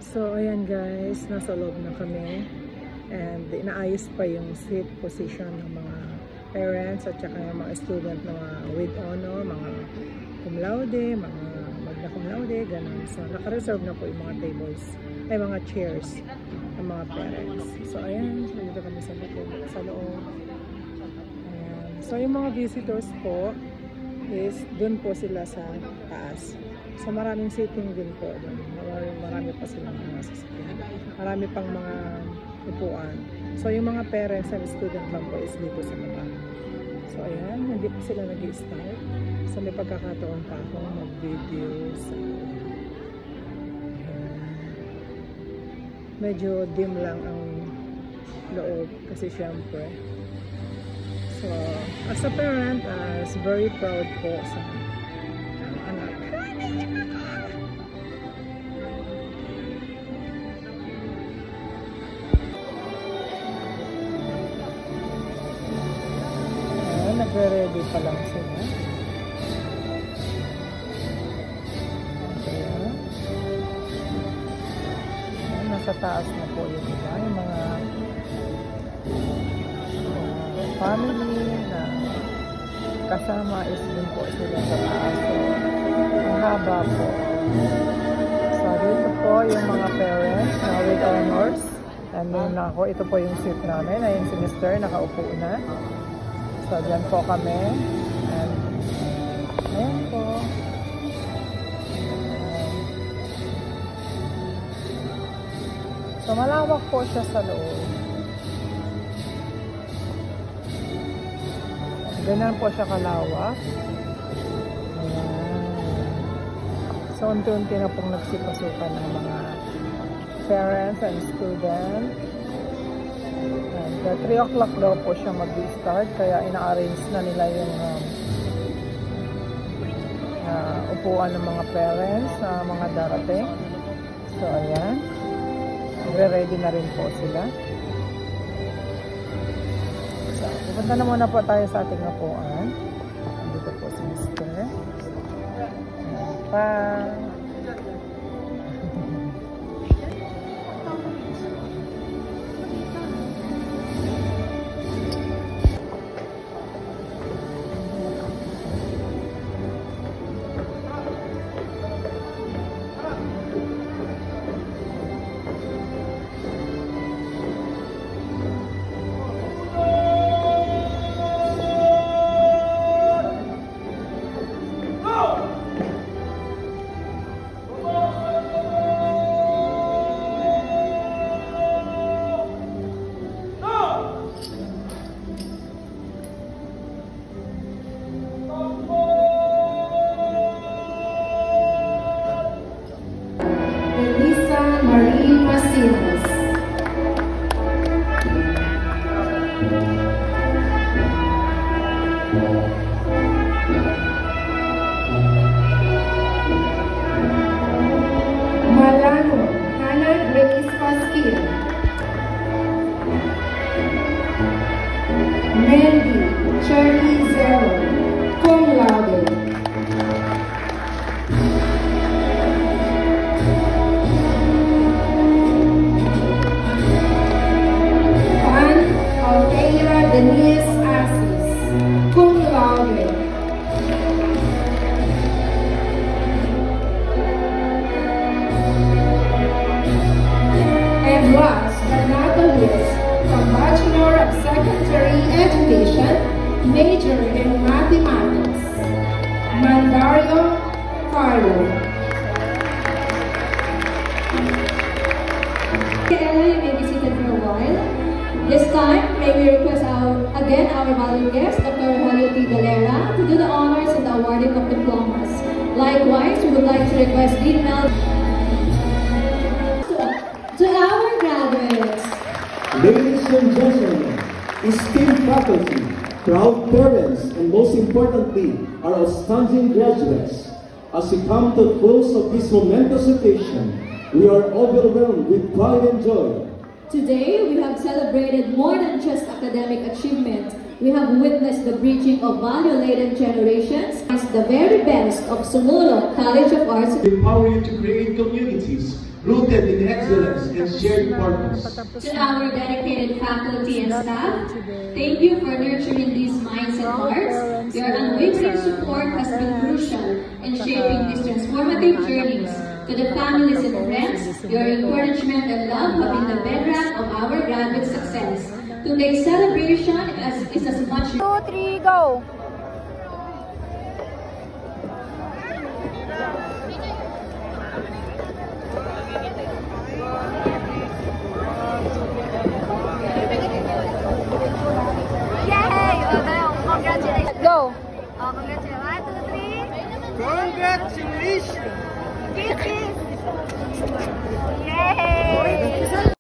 So, ayan guys, nasa loob na kami and inaayos pa yung seat position ng mga parents at saka yung mga student na with honor, mga cum laude, mga magna cum laude, ganun. So, naka-reserve na po yung mga tables, ay mga chairs ng mga parents. So, ayan, dito kami sa loob. Ayan. So, yung mga visitors po is dun po sila sa taas. So maraming seating din po doon. Marami pa silang mga sasakyan. Marami pang mga upuan. So yung mga parents and student lang po is dito sa baba. So ayan, hindi pa sila nag-i-start. So may pagkakataon pa akong mag-video sa medyo dim lang ang loob kasi syempre. So as a parent, is very proud po sa anak. Nagre-ready pa lang sila. Ayan. Nasa taas na po yung iba. Yung mga family na kasama is din po sila sa taas. So, ang haba po. So, dito po yung mga parents na with honors. And then ako, ito po yung seat namin. Ayun si Mr. nakaupo na. So, dyan po kami. And, ayan po. So, malawak po siya sa loob. Ganyan po siya kalawak. Ayan. So, unti-unti na pong nagsipasukan ng mga parents and students. And 3 o'clock daw po siya mag-start, kaya ina-arrange na nila yung upuan ng mga parents na mga darating. So, ayan. Ready na rin po sila. So, pupunta na muna po tayo sa ating upuan. Dito po si Mr. Pa. Major in Mathematics, Mandario Carlo. Ella, you may be seated for a while. This time, may we request again our valued guest, Dr. Julio T. Galera, to do the honors and the awarding of diplomas. Likewise, we would like to request Dean Mel to our graduates. Ladies and gentlemen, esteemed faculty, proud parents, and most importantly, our outstanding graduates. As we come to the close of this momentous occasion, we are overwhelmed with pride and joy. Today, we have celebrated more than just academic achievement. We have witnessed the bridging of value-laden generations as the very best of Sumulong College of Arts. We empower you to create communities rooted rooted in excellence and shared purpose. To our dedicated faculty and staff, thank you for nurturing these minds and hearts. Your unwavering support has been crucial in shaping these transformative journeys. To the families and friends, your encouragement and love have been the bedrock of our graduate success. Today's celebration is as much 2, 3, go! Yay! Congratulations! Go! Oh, congratulations! 1, 2, 3! Congratulations! Kiss! Yay!